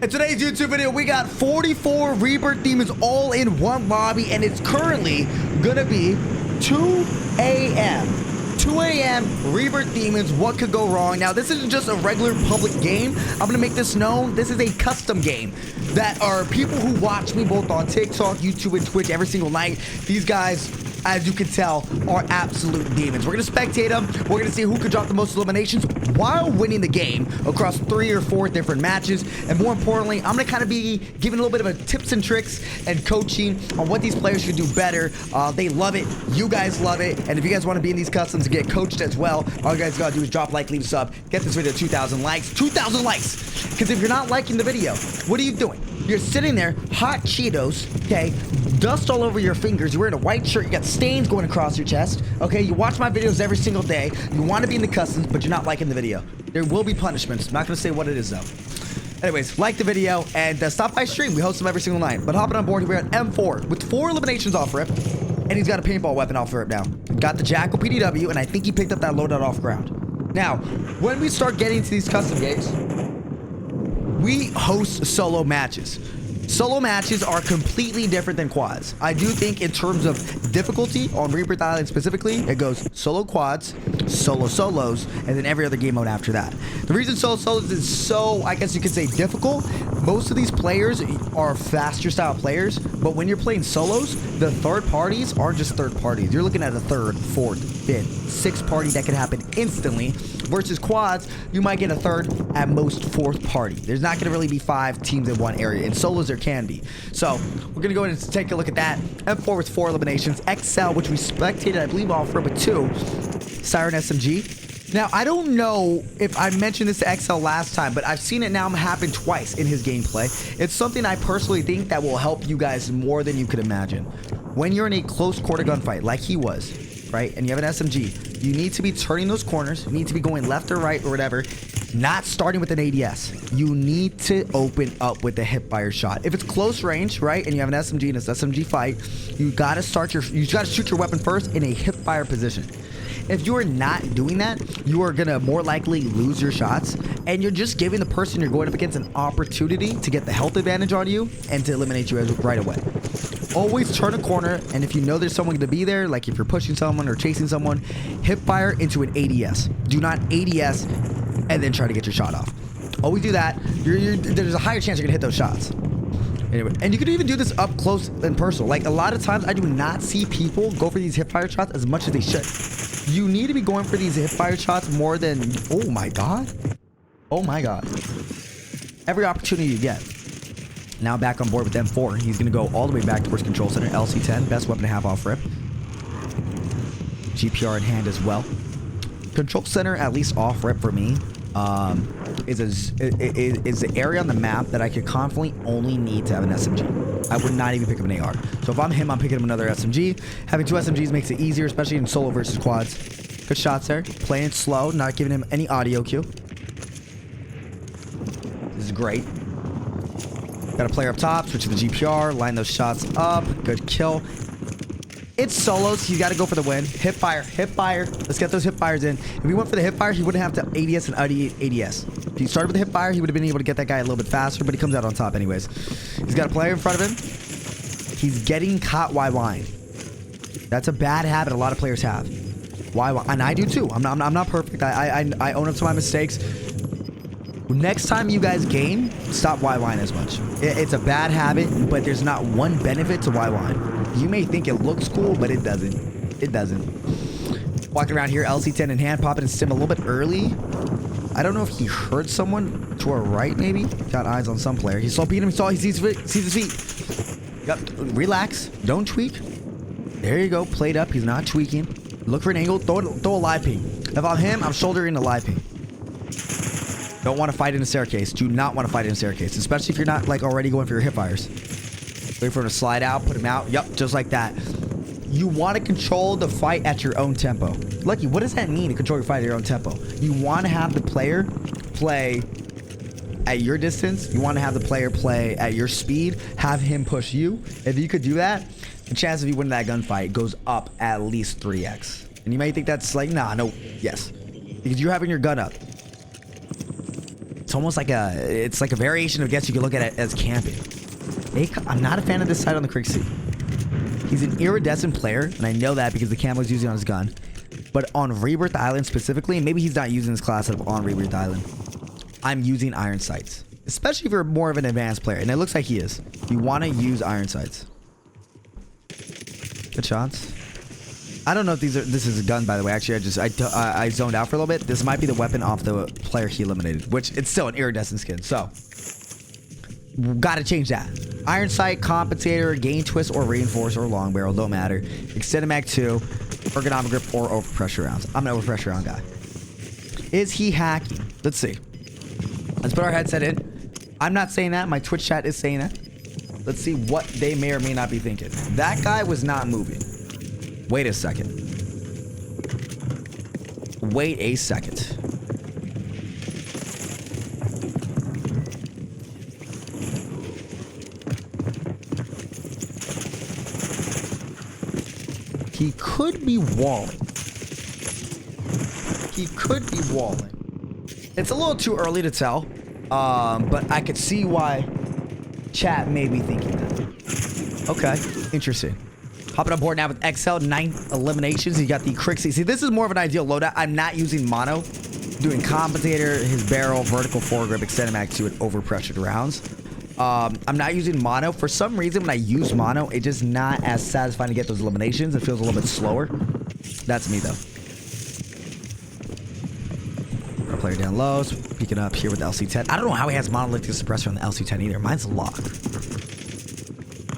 In today's YouTube video, we got 44 Rebirth demons all in one lobby, and it's currently gonna be 2 a.m. 2 a.m. Rebirth demons. What could go wrong? Now, this isn't just a regular public game. I'm gonna make this known. This is a custom game that are people who watch me both on TikTok, YouTube, and Twitch every single night. These guys, as you can tell, are absolute demons. We're gonna spectate them. We're gonna see who could drop the most eliminations while winning the game across 3 or 4 different matches. And more importantly, I'm gonna kind of be giving a little bit of a tips and tricks and coaching on what these players should do better. They love it. You guys love it. And if you guys want to be in these customs and get coached as well, all you guys gotta do is drop a like, leave a sub, get this video 2,000 likes. 2,000 likes! Because if you're not liking the video, what are you doing? You're sitting there, hot Cheetos, okay, dust all over your fingers, you're wearing a white shirt, you got stains going across your chest, okay, you watch my videos every single day, you want to be in the customs, but you're not liking the video. There will be punishments. I'm not going to say what it is, though. Anyways, like the video, and stop by stream. We host them every single night. But hopping on board, we're at M4 with 4 eliminations off rip, and he's got a paintball weapon off rip now. Got the Jackal PDW, and I think he picked up that loadout off ground. Now, when we start getting to these custom games, we host solo matches. Solo matches are completely different than quads. I do think in terms of difficulty on Rebirth Island specifically, it goes solo quads, solo solos, and then every other game mode after that. The reason solo solos is so, I guess you could say, difficult, most of these players are faster style players, but when you're playing solos, the third parties aren't just third parties. You're looking at a third, fourth, fifth, sixth party that can happen instantly, versus quads, you might get a third, at most fourth party. There's not going to really be 5 teams in one area. In solos, there can be. So, we're going to go ahead and take a look at that. M4 with 4 eliminations. XL, which we spectated, I believe, off with 2. Siren SMG. Now, I don't know if I mentioned this to XL last time, but I've seen it now happen twice in his gameplay. It's something I personally think that will help you guys more than you could imagine. When you're in a close quarter gunfight, like he was, right, and you have an SMG, you need to be turning those corners. You need to be going left or right or whatever, not starting with an ADS. You need to open up with a hipfire shot. If it's close range, right, and you have an SMG and it's SMG fight, you gotta shoot your weapon first in a hipfire position. If you are not doing that, you are gonna more likely lose your shots, and you're just giving the person you're going up against an opportunity to get the health advantage on you and to eliminate you right away. Always turn a corner, and if you know there's someone to be there, like if you're pushing someone or chasing someone, hip fire into an ADS. Do not ADS and then try to get your shot off. Always do that. There's a higher chance you're gonna hit those shots. Anyway, and you can even do this up close and personal. Like a lot of times, I do not see people go for these hip fire shots as much as they should. You need to be going for these hip fire shots more than, oh my god. Oh my god. Every opportunity you get. Now back on board with M4. He's going to go all the way back towards Control Center. LC-10, best weapon to have off rip. GPR in hand as well. Control Center, at least off rip for me, is the area on the map that I could confidently only need to have an SMG. I would not even pick up an AR. So if I'm him, I'm picking up another SMG. Having 2 SMGs makes it easier, especially in solo versus quads. Good shots there. Playing slow, not giving him any audio cue. This is great. Got a player up top, switch to the GPR, line those shots up. Good kill. It's solos. He's got to go for the win. Hip fire. Hip fire. Let's get those hip fires in. If he went for the hip fire, he wouldn't have to ADS and ADS. If he started with the hip fire, he would have been able to get that guy a little bit faster, but he comes out on top anyways. He's got a player in front of him. He's getting caught YYing. That's a bad habit a lot of players have. YY. And I do too. I'm not perfect. I own up to my mistakes. Next time you guys game, stop YYing as much. It's a bad habit, but there's not one benefit to YYing. You may think it looks cool, but it doesn't. It doesn't. Walking around here, LC-10 in hand, popping his stim a little bit early. I don't know if he heard someone to our right, maybe. Got eyes on some player. He saw beat him. He sees his feet. Yep. Relax. Don't tweak. There you go. Played up. He's not tweaking. Look for an angle. Throw a live ping. If I'm him, I'm shouldering a live ping. Don't want to fight in a staircase. Do not want to fight in a staircase, especially if you're not like already going for your hip fires. Wait for him to slide out, put him out. Yup, just like that. You want to control the fight at your own tempo. Lucky, what does that mean to control your fight at your own tempo? You want to have the player play at your distance. You want to have the player play at your speed. Have him push you. If you could do that, the chance of you winning that gunfight goes up at least 3x. And you may think that's like, nah, no, yes. Because you're having your gun up. It's almost like a variation of guess you could look at it as camping. I'm not a fan of this side on the Creek Sea. He's an iridescent player, and I know that because the camo is using on his gun. But on Rebirth Island specifically, maybe he's not using this class setup on Rebirth Island. I'm using iron sights, especially if you're more of an advanced player, and it looks like he is. You want to use iron sights. Good shots. I don't know if this is a gun, by the way. Actually, I zoned out for a little bit. This might be the weapon off the player he eliminated, which it's still an iridescent skin. So, got to change that. Iron sight, compensator, gain twist, or reinforce, or long barrel, don't matter. Extended mag 2, ergonomic grip, or overpressure rounds. I'm an overpressure round guy. Is he hacking? Let's see. Let's put our headset in. I'm not saying that. My Twitch chat is saying that. Let's see what they may or may not be thinking. That guy was not moving. Wait a second. Wait a second. He could be walling. He could be walling. It's a little too early to tell, but I could see why chat may be thinking that. Okay, interesting. Hopping on board now with XL, 9 eliminations. You got the Crixie. See, this is more of an ideal loadout. I'm not using mono. Doing compensator, his barrel, vertical foregrip, extended mag 2, and overpressured rounds. I'm not using mono. For some reason, when I use mono, it's just not as satisfying to get those eliminations. It feels a little bit slower. That's me, though. Our player down low, peeking up here with the LC-10. I don't know how he has monolithic suppressor on the LC-10 either. Mine's locked.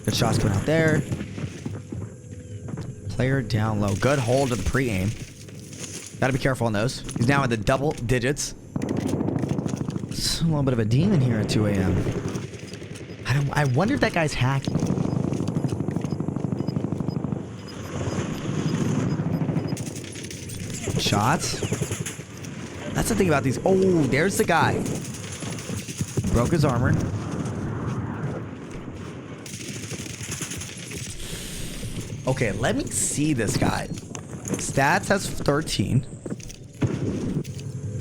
Good shots coming out there. Player down low. Good hold of the pre-aim. Gotta be careful on those. He's now in the double digits. It's a little bit of a demon here at 2 a.m. I wonder if that guy's hacking. Shots. That's the thing about these. Oh, there's the guy. Broke his armor. Okay, let me see this guy. Stats has 13.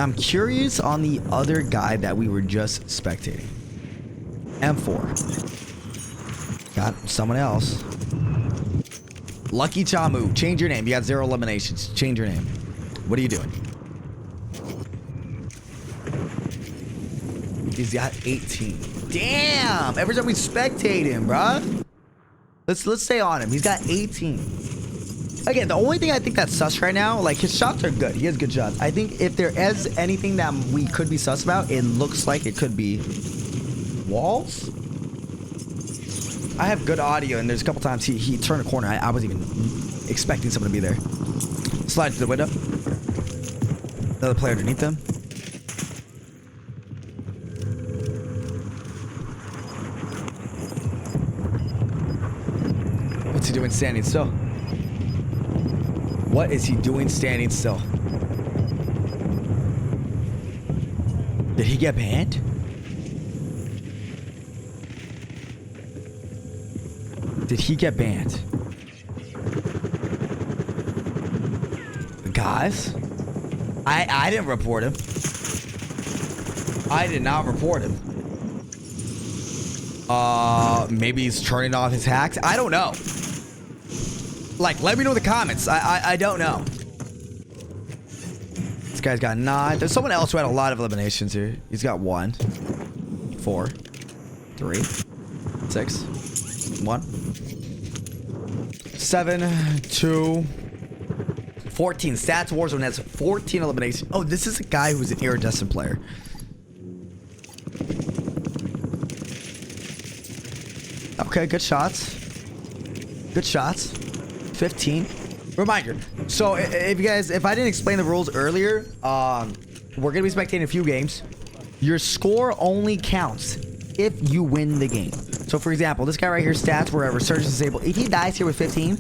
I'm curious on the other guy that we were just spectating. M4. Got someone else. Lucky Chamu. Change your name. You got 0 eliminations. Change your name. What are you doing? He's got 18. Damn! Every time we spectate him, bruh. Let's stay on him. He's got 18. Again, the only thing I think that's sus right now, like his shots are good. He has good shots. I think if there is anything that we could be sus about, it looks like it could be walls. I have good audio, and there's a couple times he turned a corner. I wasn't even expecting someone to be there. Slide to the window. Another player underneath them. What's he doing standing still? What is he doing standing still? Did he get banned? Did he get banned? Guys, I didn't report him. I did not report him. Maybe he's turning off his hacks. I don't know. Like, let me know in the comments. I don't know. This guy's got 9. There's someone else who had a lot of eliminations here. He's got 1, 4, 3, 6, 1, 7, 2, 14. Stats Warzone has 14 eliminations. Oh, this is a guy who's an iridescent player. Okay, good shots. Good shots. 15. Reminder. So if I didn't explain the rules earlier, we're gonna be spectating a few games. Your score only counts if you win the game. So for example, this guy right here, stats where resurgence is disabled. If he dies here with 15,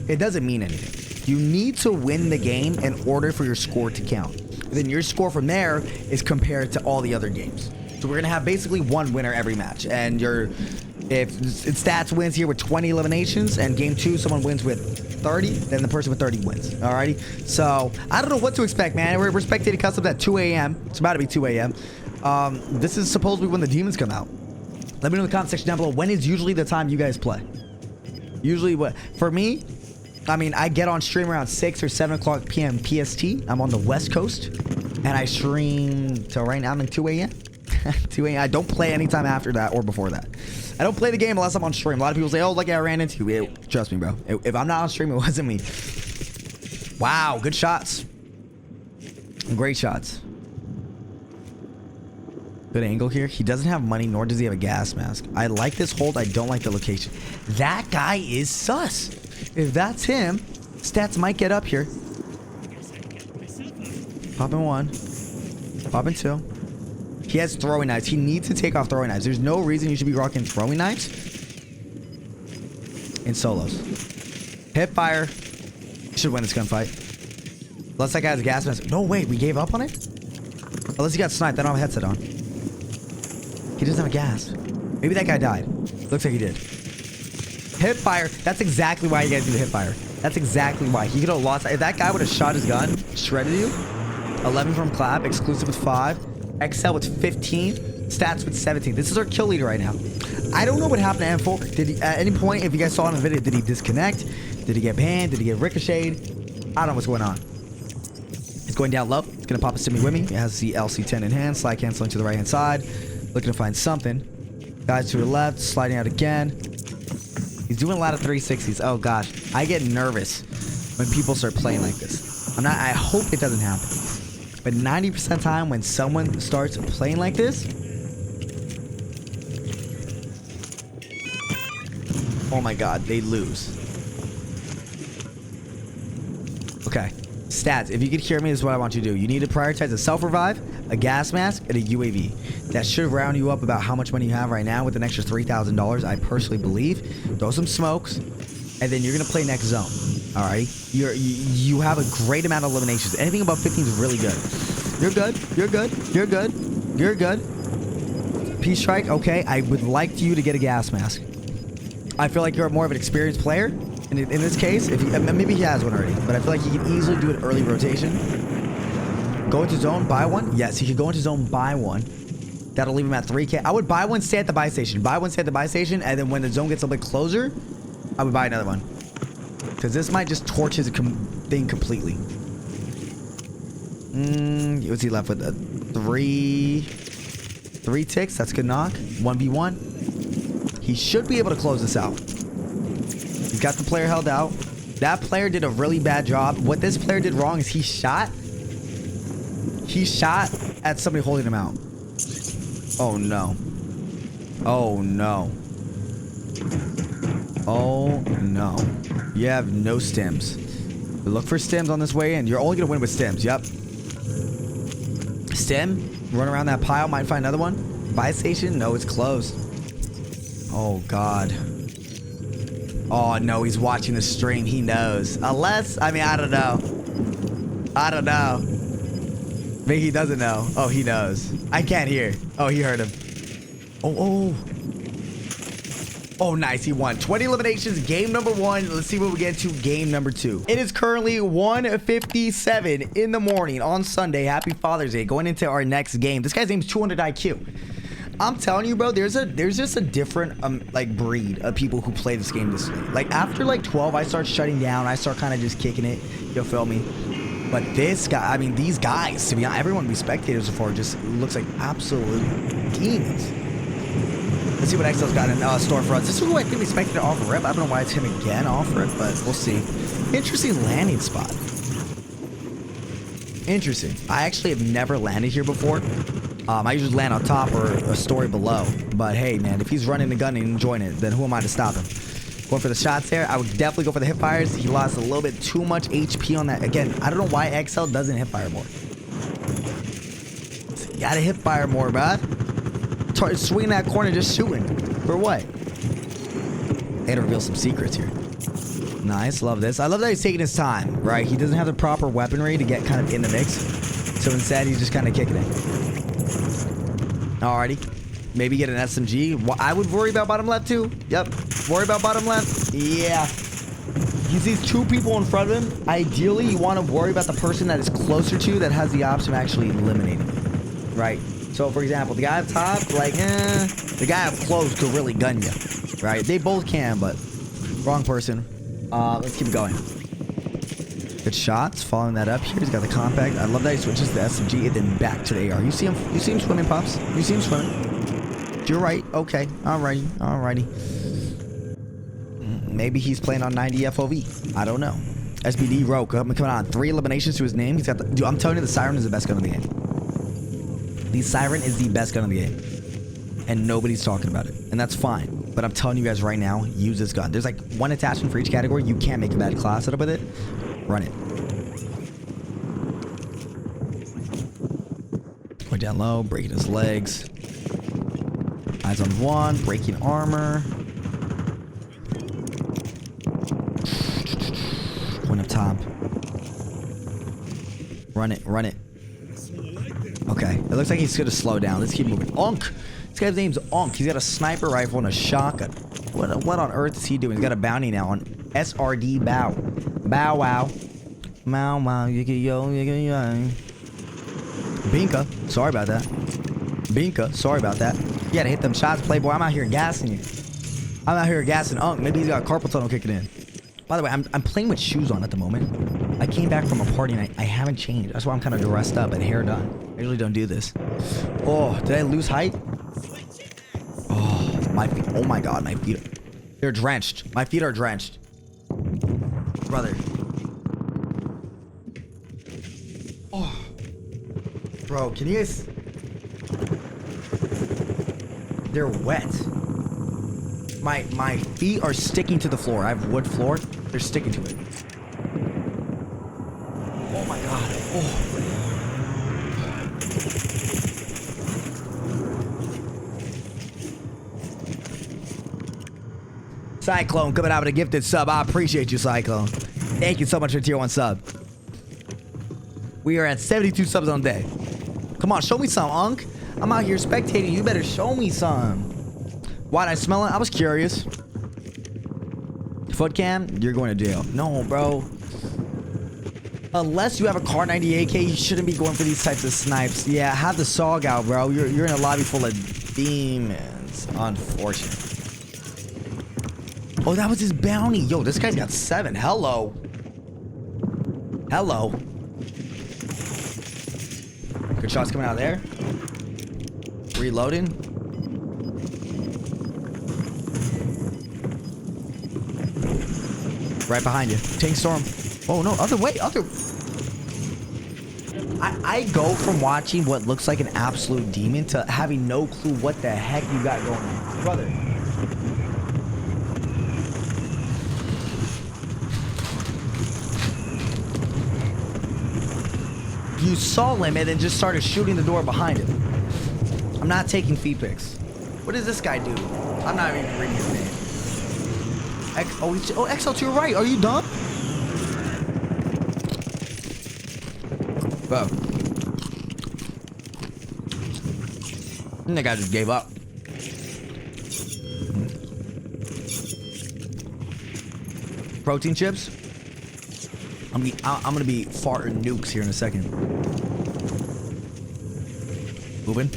it doesn't mean anything. You need to win the game in order for your score to count. Then your score from there is compared to all the other games. So we're gonna have basically one winner every match, and if stats wins here with 20 eliminations and game 2 someone wins with 30, then the person with 30 wins. Alrighty. So I don't know what to expect, man. We're spectating customs at 2 a.m. It's about to be 2 a.m. This is supposedly when the demons come out. Let me know in the comment section down below. When is usually the time you guys play? Usually what? For me, I mean, I get on stream around 6 or 7 o'clock p.m. PST. I'm on the West Coast. And I stream till right now I'm in 2 a.m. 2 a.m. I don't play anytime after that or before that. I don't play the game unless I'm on stream. A lot of people say, oh, like I ran into you. Trust me, bro. If I'm not on stream, it wasn't me. Wow, good shots. Great shots. Good angle here. He doesn't have money, nor does he have a gas mask. I like this hold. I don't like the location. That guy is sus. If that's him, stats might get up here. Popping 1. Popping 2. He has throwing knives. He needs to take off throwing knives. There's no reason you should be rocking throwing knives in solos. Hip fire. Should win this gunfight. Unless that guy has a gas mask. No, wait. We gave up on it? Unless he got sniped. I don't have a headset on. He doesn't have a gas. Maybe that guy died. Looks like he did. Hip fire. That's exactly why you guys do the hip fire. That's exactly why. He could have lost. If that guy would have shot his gun, shredded you. 11 from clap. Exclusive with 5. XL with 15. Stats with 17. This is our kill leader right now. I don't know what happened to M4. Did he, at any point, if you guys saw in the video, did he disconnect? Did he get banned? Did he get ricocheted? I don't know what's going on. It's going down low. It's going to pop a stimmy with me. It has the LC10 in hand. Slide canceling to the right hand side. Looking to find something. Guys to the left. Sliding out again. He's doing a lot of 360s. Oh gosh. I get nervous when people start playing like this. I hope it doesn't happen. But 90% of the time when someone starts playing like this, oh my god, they lose. Okay. Stats. If you could hear me, this is what I want you to do. You need to prioritize a self-revive, a gas mask, and a UAV. That should round you up about how much money you have right now with an extra $3,000, I personally believe. Throw some smokes, and then you're going to play next zone. Alright? You have a great amount of eliminations. Anything above 15 is really good. You're good. You're good. You're good. You're good. Peace strike. Okay. I would like you to get a gas mask. I feel like you're more of an experienced player. And in this case, if he, maybe he has one already, but I feel like he can easily do an early rotation. Go into zone, buy one. Yes, he could go into zone, buy one. That'll leave him at 3K. I would buy one, stay at the buy station. Buy one, stay at the buy station, and then when the zone gets a bit closer, I would buy another one. Because this might just torch his thing completely. What's he left with? 3 ticks. That's a good knock. 1v1. He should be able to close this out. He's got the player held out. That player did a really bad job. What this player did wrong is he shot at somebody holding him out. Oh no. Oh no. Oh no. You have no stims. Look for stims on this way in. You're only gonna win with stims. Yep. Stim. Run around that pile. Might find another one. Buy station. No, it's closed. Oh god. Oh no, he's watching the stream. He knows. Unless, I mean, I don't know. I don't know. Maybe he doesn't know. Oh, he knows. I can't hear. Oh, he heard him. Oh. Oh, nice. He won. 20 eliminations. Game number 1. Let's see what we get to game number 2. It is currently 1:57 in the morning on Sunday. Happy Father's Day. Going into our next game. This guy's name is 200 IQ. I'm telling you, bro, there's just a different like breed of people who play this game this way. Like after like 12, I start shutting down. I start kind of just kicking it. You'll feel me? But this guy, I mean, these guys, to be honest, everyone we spectated so far just looks like absolute demons. Let's see what XL's got in store for us. This is who I think we spectated off rip. I don't know why it's him again off rip, but we'll see. Interesting landing spot. Interesting. I actually have never landed here before. I usually land on top or a story below. But hey, man, if he's running the gun and enjoying it, then who am I to stop him? Going for the shots there. I would definitely go for the hip fires. He lost a little bit too much HP on that. Again, I don't know why XL doesn't hip fire more. You gotta hip fire more, bro. Swinging that corner, just shooting. For what? And reveal some secrets here. Nice, love this. I love that he's taking his time, right? He doesn't have the proper weaponry to get kind of in the mix. So instead, he's just kind of kicking it. Alrighty. Maybe get an SMG. I would worry about bottom left too. Yep. Worry about bottom left. Yeah. He sees 2 people in front of him. Ideally, you want to worry about the person that is closer to you that has the option of actually eliminating. Right? So, for example, the guy up top, like, the guy up close could really gun you, right? They both can, but wrong person. Let's keep going. Good shots. Following that up here, he's got the compact. I love that he switches to the SMG and then back to the AR. You see him? You see him swimming, Pops? You see him swimming? You're right. Okay. Alrighty. Alrighty. Maybe he's playing on 90 FOV. I don't know. SBD Roke. Coming on. 3 eliminations to his name. He's got the... Dude, I'm telling you, the Siren is the best gun in the game. The Siren is the best gun in the game. And nobody's talking about it. And that's fine. But I'm telling you guys right now, use this gun. There's like 1 attachment for each category. You can't make a bad class setup with it. Run it. Going down low, breaking his legs. Eyes on 1, breaking armor. Point up top. Run it, run it. Okay, it looks like he's gonna slow down. Let's keep moving. Unk! This guy's name's Unk. He's got a sniper rifle and a shotgun. What on earth is he doing? He's got a bounty now on SRD Bow. Bow wow. Mow wow. Yo. Binka. Sorry about that. Binka. Sorry about that. You gotta hit them shots, Playboy. I'm out here gassing you. I'm out here gassing Unk. Maybe he's got a carpal tunnel kicking in. By the way, I'm playing with shoes on at the moment. I came back from a party and I haven't changed. That's why I'm kind of dressed up and hair done. I usually don't do this. Oh, did I lose height? Oh, my feet. Oh my god, my feet. They're drenched. My feet are drenched. Brother. Oh. Bro, can you guys... They're wet. My feet are sticking to the floor. I have wood floor. They're sticking to it. Oh my god. Oh. Cyclone coming out with a gifted sub. I appreciate you, Cyclone. Thank you so much for tier 1 sub. We are at 72 subs on the day. Come on, show me some, Unk. I'm out here spectating. You better show me some. Why'd I smell it? I was curious. Foot cam, you're going to jail. No, bro. Unless you have a Car 98K, you shouldn't be going for these types of snipes. Yeah, have the SOG out, bro. You're in a lobby full of demons. Unfortunate. Oh, that was his bounty. Yo, this guy's got 7. Hello. Hello. Good shots coming out of there. Reloading. Right behind you. Tank storm. Oh no, other way. I go from watching what looks like an absolute demon to having no clue what the heck you got going on. Brother. You saw him and then just started shooting the door behind him. I'm not taking feed pics. What does this guy do? I'm not even reading his name. XL to your right. Are you done? Bro. That guy just gave up. Protein chips. I'm gonna be farting nukes here in a second. Moving.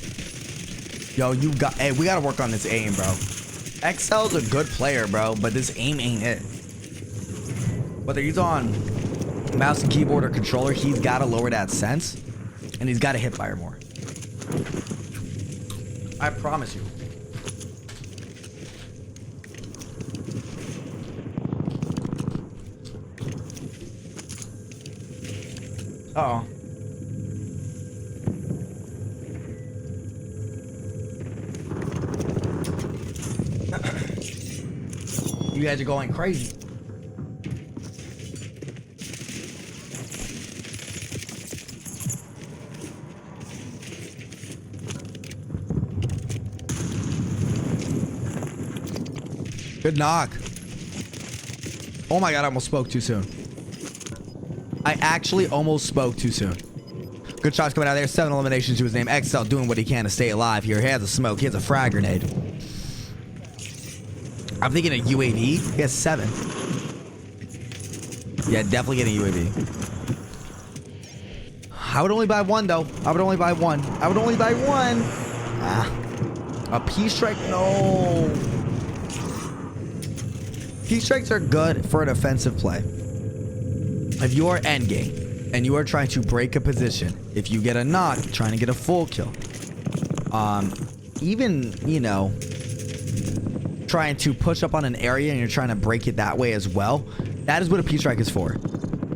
Yo, hey, we gotta work on this aim, bro. XL's a good player, bro, but this aim ain't it. Whether he's on mouse and keyboard or controller, he's gotta lower that sense, and he's gotta hit fire more. I promise you. Uh-oh. You guys are going crazy. Good knock. Oh my god, I almost spoke too soon. I actually almost spoke too soon. Good shots coming out of there. 7 eliminations to his name. XL doing what he can to stay alive here. He has a smoke. He has a frag grenade. I'm thinking a UAV. He has 7. Yeah, definitely getting UAV. I would only buy one, though. I would only buy one. I would only buy one. Ah. A P-strike? No. P-strikes are good for an offensive play. If you are endgame and you are trying to break a position, if you get a knock, trying to get a full kill, even, you know, trying to push up on an area and you're trying to break it that way as well, that is what a P-strike is for.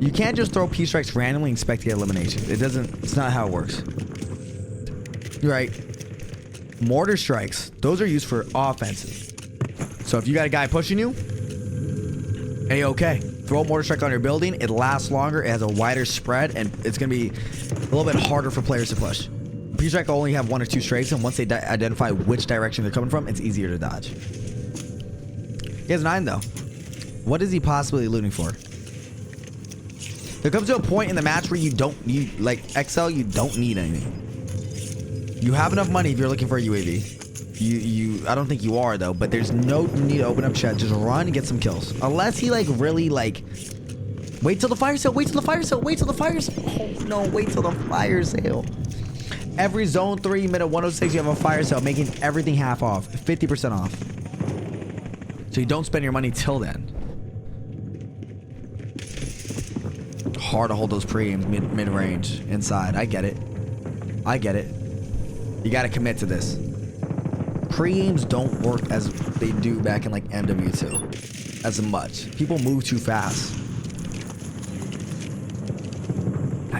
You can't just throw P-strikes randomly and expect to get elimination. It's not how it works. Right? Mortar strikes, those are used for offenses. So if you got a guy pushing you, hey, okay. Throw a mortar strike on your building. It lasts longer. It has a wider spread, and it's going to be a little bit harder for players to push. P-strike will only have 1 or 2 strikes, and once they identify which direction they're coming from, it's easier to dodge. He has 9, though. What is he possibly looting for? There comes to a point in the match where you don't need, like XL, you don't need anything. You have enough money if you're looking for a UAV. I don't think you are, though, but there's no need to open up chat. Just run and get some kills. Unless he, like, really, like, wait till the fire sale, wait till the fire sale, wait till the fire sale. Oh, no, wait till the fire sale. Every zone 3 minute 106, you have a fire sale, making everything half off, 50% off. So you don't spend your money till then. Hard to hold those pre-aims mid-range inside. I get it. I get it. You got to commit to this. Pre-aims don't work as they do back in like MW2 as much. People move too fast.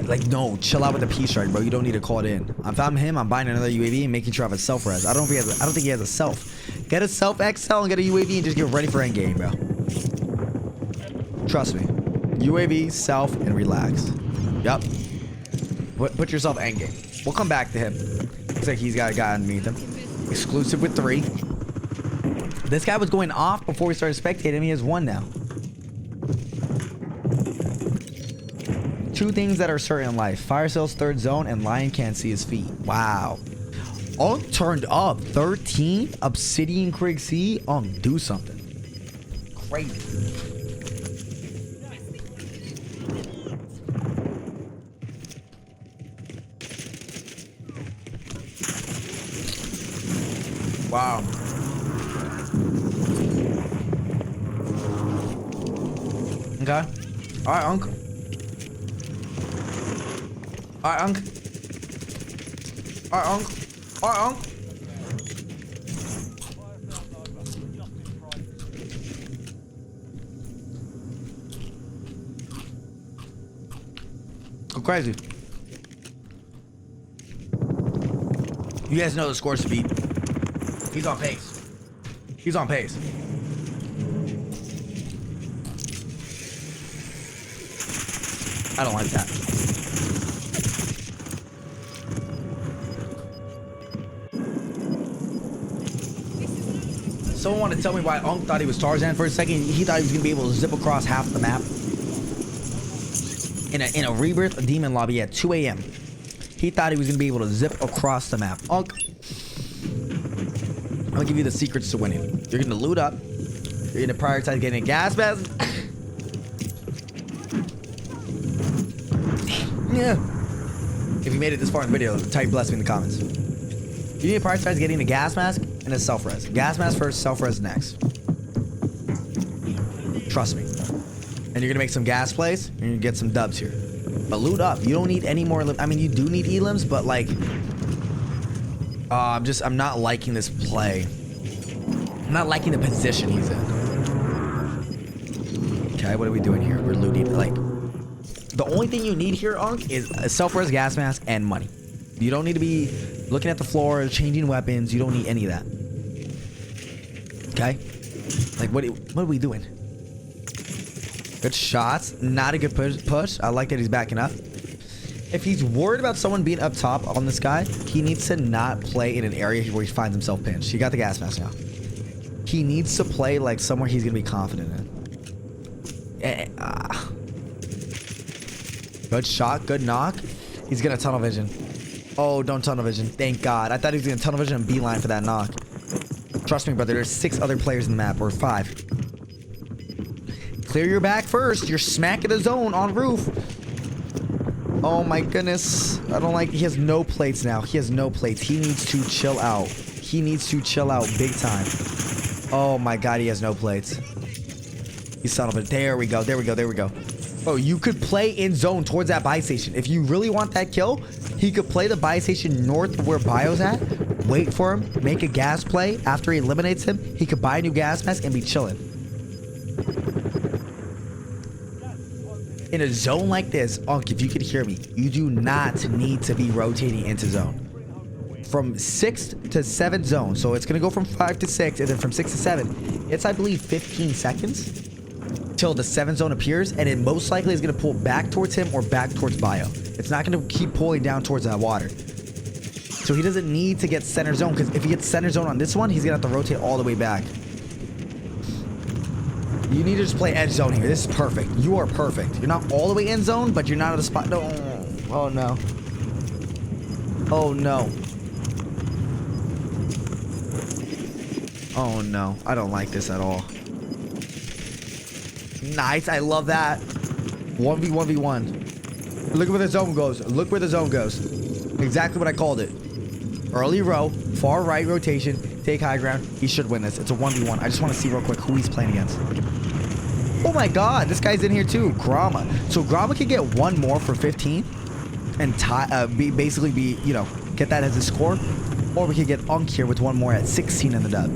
Like, no, chill out with the P-strike, bro. You don't need to call it in. If I'm him, I'm buying another UAV and making sure I have a self-res. I don't think he has a self. Get a self XL and get a UAV and just get ready for endgame, bro. Trust me. UAV, self, and relax. Yup. Put yourself endgame. We'll come back to him. Looks like he's got a guy underneath him. Exclusive with 3. This guy was going off before we started spectating. He has 1 now. 2 things that are certain in life. Fire sales 3rd zone and Lion can't see his feet. Wow. Turned up. 13. Obsidian Craig C. Do something. Crazy. Wow. Okay. Alright, Unc. Alright, Unc. Alright, Unc. Alright, Unc. Go crazy. You guys know the scores to beat. He's on pace. He's on pace. I don't like that. Someone wanted to tell me why Unk thought he was Tarzan for a second. He thought he was going to be able to zip across half the map. In a Rebirth demon lobby at 2 a.m. He thought he was going to be able to zip across the map. Unk. I'll give you the secrets to winning. You're gonna loot up. You're gonna prioritize getting a gas mask. Yeah. If you made it this far in the video, type bless me in the comments. You need to prioritize getting a gas mask and a self-res. Gas mask first, self-res next. Trust me. And you're gonna make some gas plays, and you're gonna get some dubs here. But loot up. You don't need any more. I mean, you do need elims, but like, I'm not liking this play. I'm not liking the position he's in. Okay, what are we doing here? We're looting. Like, the only thing you need here, Unk, is a self-res gas mask and money. You don't need to be looking at the floor, changing weapons. You don't need any of that. Okay? Like, what are we doing? Good shots. Not a good push. I like that he's backing up. If he's worried about someone being up top on this guy, he needs to not play in an area where he finds himself pinched. He got the gas mask now. He needs to play like somewhere he's going to be confident in. Good shot. Good knock. He's going to tunnel vision. Oh, don't tunnel vision. Thank God. I thought he was going to tunnel vision and beeline for that knock. Trust me, brother. There's 6 other players in the map, or 5. Clear your back first. You're smacking the zone on roof. Oh my goodness. I don't like, he has no plates now. He has no plates. He needs to chill out. He needs to chill out big time. Oh my God, he has no plates. You son of a, there we go, there we go, there we go. Oh, you could play in zone towards that buy station. If you really want that kill, he could play the buy station north of where Bio's at, wait for him, make a gas play. After he eliminates him, he could buy a new gas mask and be chilling. In a zone like this, Unk, if you could hear me, you do not need to be rotating into zone. From 6 to 7 zone, so it's going to go from 5 to 6, and then from 6 to 7, it's, I believe, 15 seconds till the 7 zone appears, and it most likely is going to pull back towards him or back towards Bio. It's not going to keep pulling down towards that water. So he doesn't need to get center zone, because if he gets center zone on this one, he's going to have to rotate all the way back. You need to just play edge zone here. This is perfect. You are perfect. You're not all the way in zone, but you're not at a spot. No. Oh, no. Oh, no. Oh, no. I don't like this at all. Nice. I love that. 1v1v1. Look where the zone goes. Look where the zone goes. Exactly what I called it. Early row. Far right rotation. Take high ground. He should win this. It's a 1v1. I just want to see real quick who he's playing against. Oh my God, this guy's in here too. Grama. So Grama can get one more for 15 and basically be, you know, get that as a score. Or we could get Unk here with one more at 16 in the dub.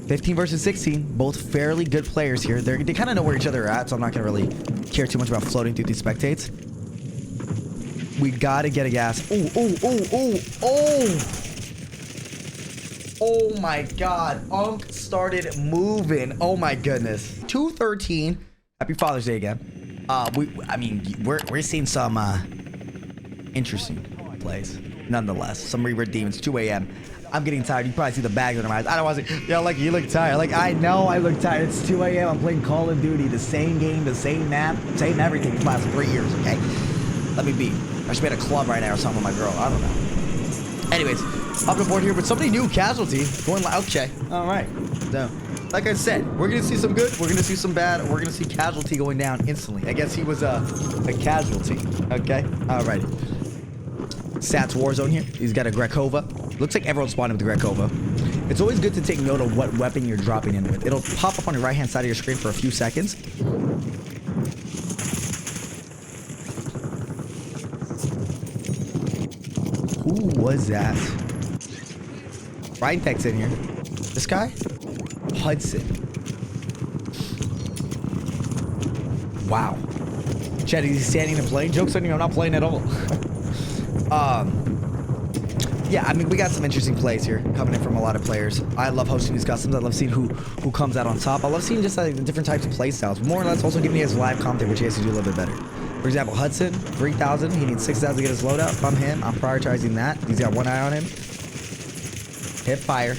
15 versus 16, both fairly good players here. They kind of know where each other are at, so I'm not going to really care too much about floating through these spectates. We got to get a gas. Oh, oh, oh, oh, oh. Oh my God, Unk started moving. Oh my goodness. 213. Happy Father's Day again. I mean, we're seeing some interesting plays. Nonetheless, some Rebirth demons. 2 a.m. I'm getting tired. You probably see the bags under my eyes. I don't want to say, yo, like, you look tired. Like, I know I look tired. It's 2 a.m. I'm playing Call of Duty. The same game, the same map, same everything for the last 3 years, okay? Let me be. I should be at a club right now or something with my girl. I don't know. Anyways, up on board here with somebody new, Casualty. Going like, okay. All right. So, like I said, we're going to see some good. We're going to see some bad. We're going to see Casualty going down instantly. I guess he was a casualty. Okay? All right. Stats Warzone here. He's got a Grekova. Looks like everyone's spawning with the Grekova. It's always good to take note of what weapon you're dropping in with. It'll pop up on your right-hand side of your screen for a few seconds. Who was that? Tctek's in here. This guy? Hudson. Wow. Chad, is he standing and playing? Joke's on you, I'm not playing at all. Yeah, I mean, we got some interesting plays here coming in from a lot of players. I love hosting these customs. I love seeing who comes out on top. I love seeing just like the different types of play styles. More or less also giving you his live content, which he has to do a little bit better. For example, Hudson, 3,000. He needs 6,000 to get his loadout. If I'm him, I'm prioritizing that. He's got one eye on him. Hip fire.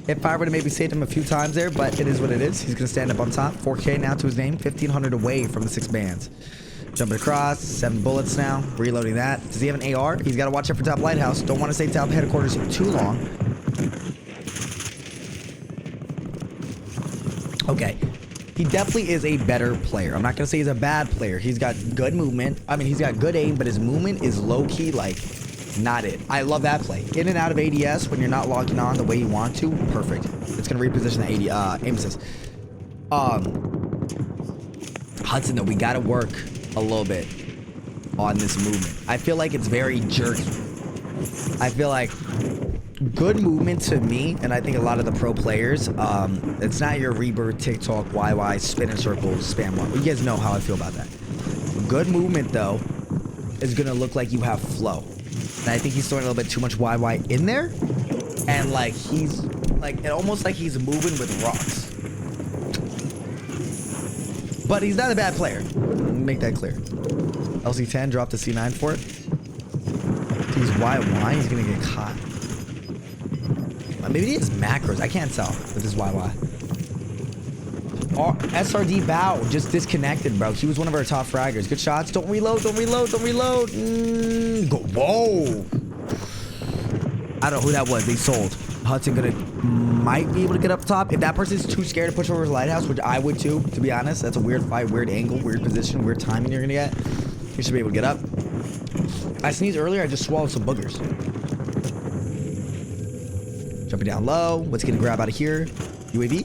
Hip fire would have maybe saved him a few times there, but it is what it is. He's going to stand up on top. 4K now to his name. 1,500 away from the 6 bands. Jumping across, 7 bullets now, reloading that. Does he have an AR? He's got to watch out for top lighthouse. Don't want to stay top headquarters for too long. Okay. He definitely is a better player. I'm not going to say he's a bad player. He's got good movement. I mean, he's got good aim, but his movement is low-key, like, not it. I love that play. In and out of ADS when you're not logging on the way you want to. Perfect. It's going to reposition the aim assist. Hudson, though, we got to work a little bit on this movement. I feel like it's very jerky. I feel like good movement to me, and I think a lot of the pro players, it's not your Rebirth, TikTok, YY, spin in circles, spam one. You guys know how I feel about that. Good movement, though, is going to look like you have flow. And I think he's throwing a little bit too much YY in there. And, like, he's, like, almost like he's moving with rocks. But he's not a bad player. Make that clear. LC10 dropped the C9 for it. He's YY. He's going to get caught. Maybe he has macros. I can't tell with his YY. SRD Bow just disconnected, bro. He was one of our top fraggers. Good shots. Don't reload. Don't reload. Don't reload. Go. Whoa. I don't know who that was. They sold. Hudson might be able to get up top. If that person's too scared to push over his lighthouse, which I would too, to be honest. That's a weird fight, weird angle, weird position, weird timing you're going to get. He should be able to get up. I sneezed earlier, I just swallowed some boogers. Jumping down low. What's gonna grab out of here? UAV?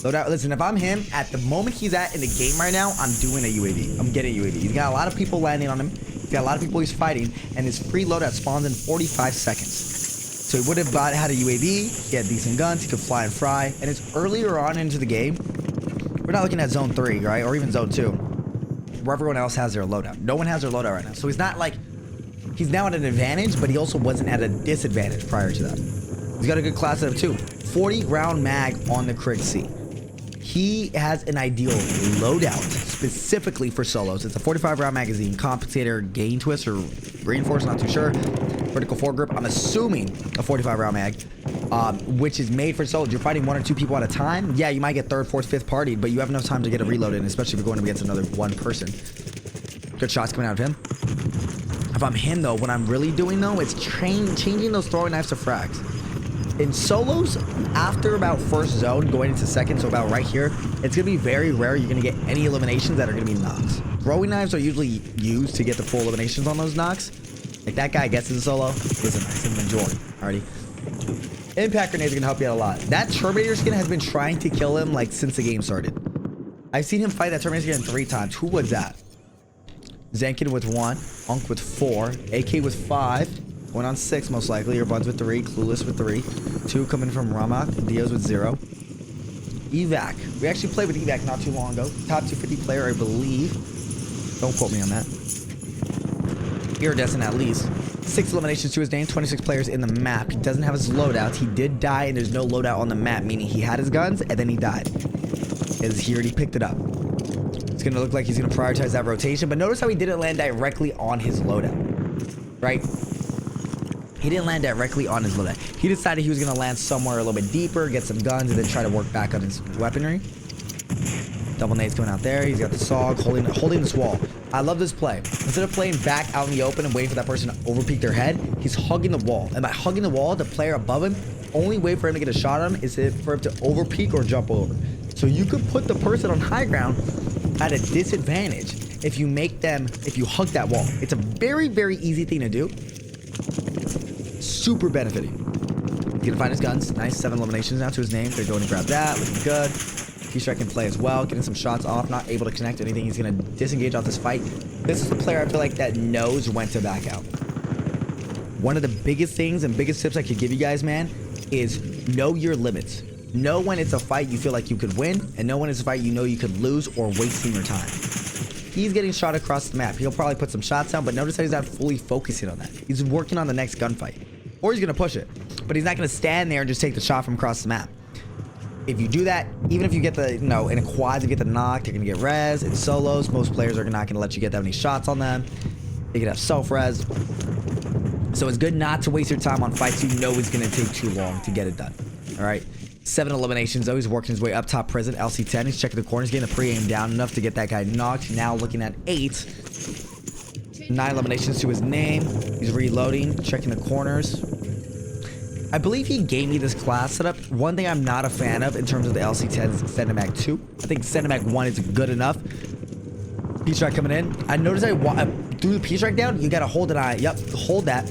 Loadout. Listen, if I'm him, at the moment he's at in the game right now, I'm doing a UAV. I'm getting a UAV. He's got a lot of people landing on him. He's got a lot of people he's fighting, and his free loadout spawns in 45 seconds. So he would have had a UAV. He had decent guns. He could fly and fry. And it's earlier on into the game. We're not looking at zone 3, right? Or even zone 2. Where everyone else has their loadout. No one has their loadout right now. So he's not like... He's now at an advantage, but he also wasn't at a disadvantage prior to that. He's got a good class setup too. 40 round mag on the Crig C. He has an ideal loadout specifically for solos. It's a 45 round magazine, compensator, gain twist, or reinforce, not too sure. Vertical foregrip, I'm assuming a 45 round mag, which is made for solos. You're fighting 1 or 2 people at a time. Yeah, you might get 3rd, 4th, 5th partied, but you have enough time to get a reload in, especially if you're going against another one person. Good shots coming out of him. If I'm him though, what I'm really doing though is changing those throwing knives to frags. In solos, after about first zone, going into second, so about right here, it's going to be very rare you're going to get any eliminations that are going to be knocks. Throwing knives are usually used to get the full eliminations on those knocks. Like that guy gets in solo, gets a nice and enjoy. Alrighty. Impact grenades are going to help you out a lot. That Terminator skin has been trying to kill him like since the game started. I've seen him fight that Terminator skin 3 times. Who was that? Zankin with 1, Unk with 4, AK with 5. Going on 6 most likely, or Buds with 3, Clueless with 3, 2 coming from Ramak, Diaz with 0. Evac. We actually played with Evac not too long ago. Top 250 player, I believe. Don't quote me on that. Iridescent at least. 6 eliminations to his name, 26 players in the map. He doesn't have his loadouts. He did die, and there's no loadout on the map, meaning he had his guns, and then he died. He already picked it up. It's going to look like he's going to prioritize that rotation, but notice how he didn't land directly on his loadout. Right? He didn't land directly on his loadout. He decided he was going to land somewhere a little bit deeper, get some guns, and then try to work back on his weaponry. Double nades coming out there. He's got the SOG holding this wall. I love this play. Instead of playing back out in the open and waiting for that person to overpeak their head, he's hugging the wall. And by hugging the wall, the player above him, only way for him to get a shot on him is for him to overpeak or jump over. So you could put the person on high ground at a disadvantage if you hug that wall. It's a very, very easy thing to do. Super benefiting. He's gonna find his guns. Nice, 7 eliminations now to his name. They're going to grab that. Looking good. Tctekk can play as well. Getting some shots off. Not able to connect anything. He's gonna disengage off this fight. This is the player I feel like that knows when to back out. One of the biggest things and biggest tips I could give you guys, man, is know your limits. Know when it's a fight you feel like you could win, and know when it's a fight you know you could lose or wasting your time. He's getting shot across the map. He'll probably put some shots down, but notice that he's not fully focusing on that. He's working on the next gunfight. Or he's going to push it. But he's not going to stand there and just take the shot from across the map. If you do that, even if you get the, in a quad, you get the knock, you're going to get res. In solos, most players are not going to let you get that many shots on them. You can have self-res. So it's good not to waste your time on fights you know is going to take too long to get it done. All right. 7 eliminations, though. He's working his way up top prison. LC10. He's checking the corners, getting a pre-aim down enough to get that guy knocked. Now looking at 8. 9 eliminations to his name. He's reloading, checking the corners. I believe he gave me this class setup. One thing I'm not a fan of in terms of the LC10 is Extended Mag 2. I think Extended Mag 1 is good enough. P-Strike coming in. I noticed I threw the P-Strike down. You got to hold an eye. Yep, hold that.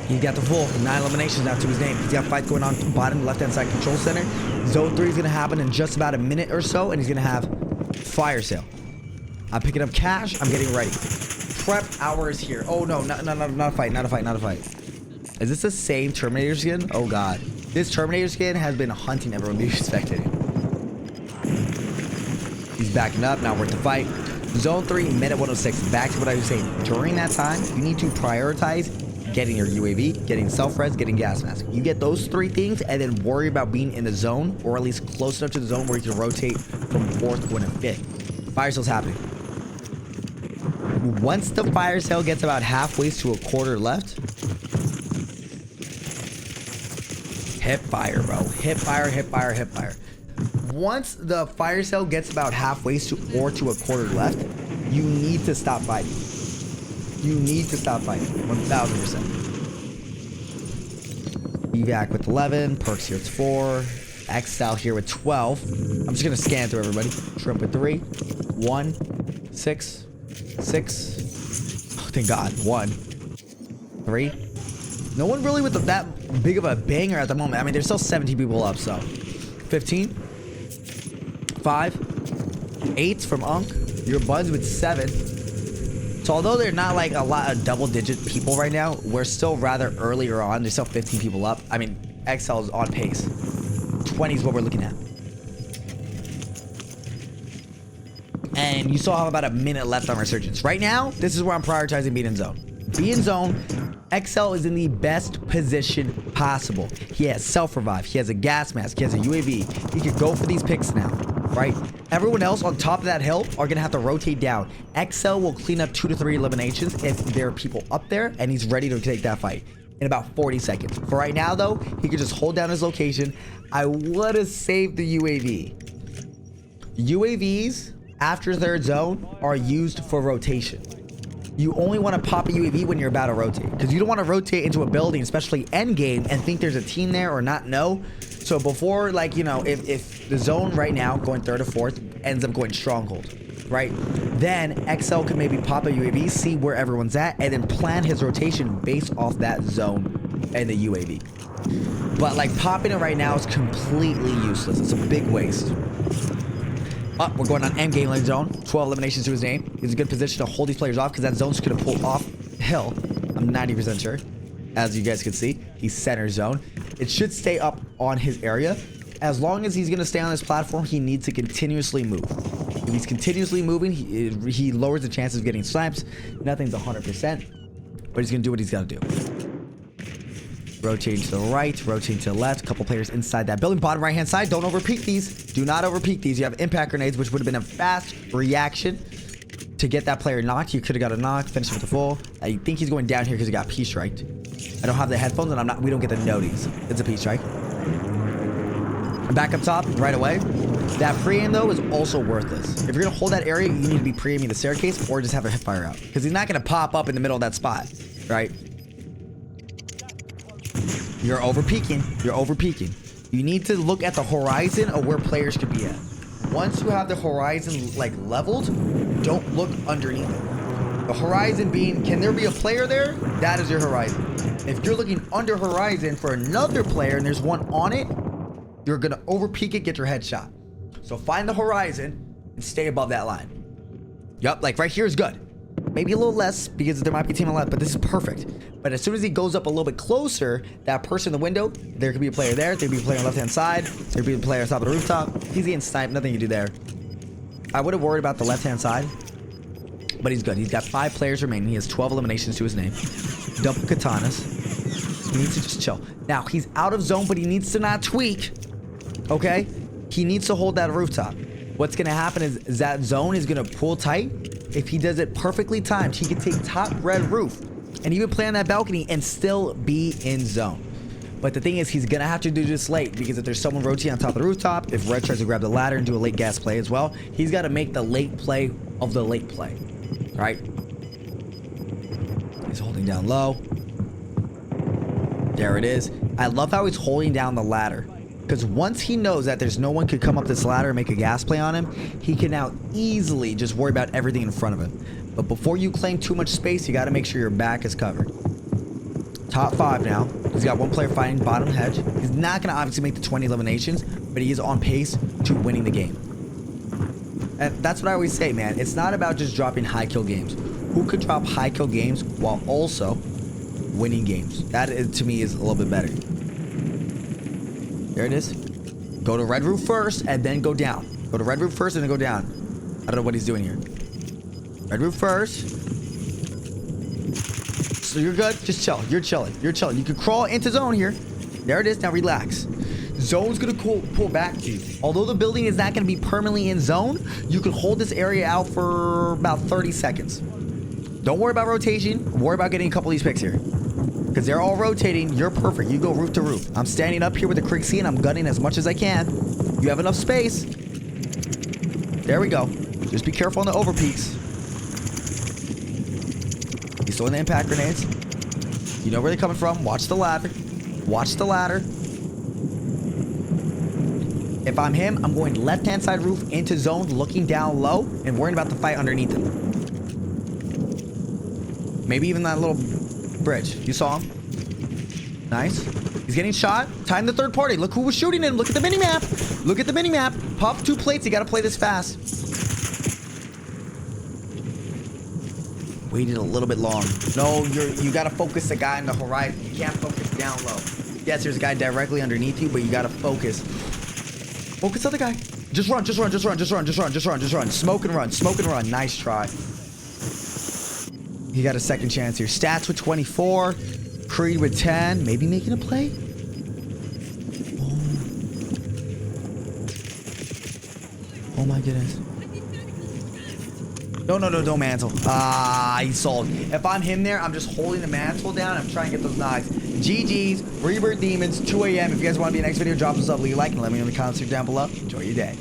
He got the full 9 eliminations now to his name. He's got fights going on bottom left-hand side control center. Zone 3 is going to happen in just about a minute or so, and he's going to have fire sale. I'm picking up cash. I'm getting ready. Prep hour is here. Oh, no, not a fight, not a fight, not a fight. Is this the same Terminator skin? Oh, God. This Terminator skin has been hunting everyone be spectating. He's backing up. Now we're at the fight. Zone 3, minute 106. Back to what I was saying. During that time, you need to prioritize getting your UAV, getting self-res, getting gas mask. You get those 3 things and then worry about being in the zone, or at least close enough to the zone where you can rotate from 4th going to 5th. Fire sale's happening. Once the fire sale gets about halfway to a quarter left, hip fire, bro. Hip fire, hip fire, hip fire. Once the fire sale gets about halfway to a quarter left, you need to stop fighting. You need to stop fighting. 1000%. Evac with 11. Perks here, it's 4. Exile here with 12. I'm just going to scan through everybody. Shrimp with 3. 1. 6. 6. thank God. 1, 3. No one really with that big of a banger at the moment. I mean, there's still 17 people up, so 15, 5, 8 from Unk. Your buds with 7. So although they're not like a lot of double-digit people right now, we're still rather earlier on. There's still 15 people up. I mean, XL is on pace. 20 is what we're looking at. And you still have about a minute left on Resurgence. Right now, this is where I'm prioritizing being in zone. Be in zone. XL is in the best position possible. He has self-revive. He has a gas mask. He has a UAV. He could go for these picks now, right? Everyone else on top of that hill are going to have to rotate down. XL will clean up 2 to 3 eliminations if there are people up there, and he's ready to take that fight in about 40 seconds. For right now, though, he could just hold down his location. I would have saved the UAV. UAVs after third zone are used for rotation. You only want to pop a UAV when you're about to rotate, because you don't want to rotate into a building, especially endgame, and think there's a team there or not know. So before, like, you know, if the zone right now going third or fourth ends up going stronghold, right? Then XL can maybe pop a UAV, see where everyone's at, and then plan his rotation based off that zone and the UAV. But like popping it right now is completely useless. It's a big waste. Oh, we're going on endgame lane zone. 12 eliminations to his name. He's in a good position to hold these players off because that zone's going to pull off hill. I'm 90% sure. As you guys can see, he's center zone. It should stay up on his area. As long as he's going to stay on this platform, he needs to continuously move. If he's continuously moving, he lowers the chances of getting snipes. Nothing's 100%, but he's going to do what he's got to do. Rotating to the right, rotating to the left. A couple players inside that building. Bottom right-hand side. Don't overpeak these. Do not overpeak these. You have impact grenades, which would have been a fast reaction to get that player knocked. You could have got a knock, finish with the full. I think he's going down here because he got P-striked. I don't have the headphones, and we don't get the noties. It's a P-strike. Back up top right away. That pre-aim, though, is also worthless. If you're going to hold that area, you need to be pre-aiming the staircase or just have a hip fire out, because he's not going to pop up in the middle of that spot, right? You're over peaking. You're over peaking. You need to look at the horizon of where players could be at. Once you have the horizon like leveled, don't look underneath it. The horizon being, can there be a player there? That is your horizon. If you're looking under horizon for another player and there's one on it, you're gonna over peak it, get your headshot. So find the horizon and stay above that line. Yup, like right here is good. Maybe a little less because there might be a team on left, but this is perfect. But as soon as he goes up a little bit closer, that person in the window, there could be a player there. There could be a player on the left-hand side. There could be a player on top of the rooftop. He's getting sniped. Nothing you do there. I would have worried about the left-hand side, but he's good. He's got 5 players remaining. He has 12 eliminations to his name. Double katanas. He needs to just chill. Now, he's out of zone, but he needs to not tweak. Okay? He needs to hold that rooftop. What's going to happen is that zone is going to pull tight. If he does it perfectly timed, he can take top red roof and even play on that balcony and still be in zone. But the thing is, he's gonna have to do this late, because if there's someone rotating on top of the rooftop, if red tries to grab the ladder and do a late gas play as well, he's got to make the late play of the late play, right? He's holding down low. There it is. I love how he's holding down the ladder, because once he knows that there's no one could come up this ladder and make a gas play on him, he can now easily just worry about everything in front of him. But before you claim too much space, you got to make sure your back is covered. Top 5 now. He's got one player fighting bottom hedge. He's not going to obviously make the 20 eliminations, but he is on pace to winning the game. And that's what I always say, man. It's not about just dropping high kill games. Who could drop high kill games while also winning games? That is, to me, is a little bit better. There it is. Go to red roof first and then go down. Go to red roof first and then go down. I don't know what he's doing here. Red roof first. So you're good. Just chill. You're chilling. You're chilling. You can crawl into zone here. There it is. Now relax. Zone's going to pull back to you. Although the building is not going to be permanently in zone, you can hold this area out for about 30 seconds. Don't worry about rotation. Worry about getting a couple of these picks here, because they're all rotating. You're perfect. You go roof to roof. I'm standing up here with the Crick C and I'm gunning as much as I can. You have enough space. There we go. Just be careful on the over peaks. He's throwing the impact grenades. You know where they're coming from. Watch the ladder. Watch the ladder. If I'm him, I'm going left-hand side roof into zone, looking down low and worrying about the fight underneath him. Maybe even that little bridge. You saw him? Nice. He's getting shot. Time the third party. Look who was shooting him. Look at the mini-map. Look at the mini-map. Puff 2 plates. You got to play this fast. Waited a little bit long. No, you got to focus the guy on the horizon. You can't focus down low. Yes, there's a guy directly underneath you, but you got to focus. Focus on the guy. Just run, just run, just run, just run, just run, just run, just run. Smoke and run, smoke and run. Nice try. He got a second chance here. Stats with 24. Creed with 10. Maybe making a play? Oh my goodness. No, don't mantle. Ah, he sold. If I'm him there, I'm just holding the mantle down. I'm trying to get those knocks. GG's, Rebirth Demons, 2 a.m. If you guys want to be in the next video, drop us up, leave a like, and let me know in the comments down below. Enjoy your day.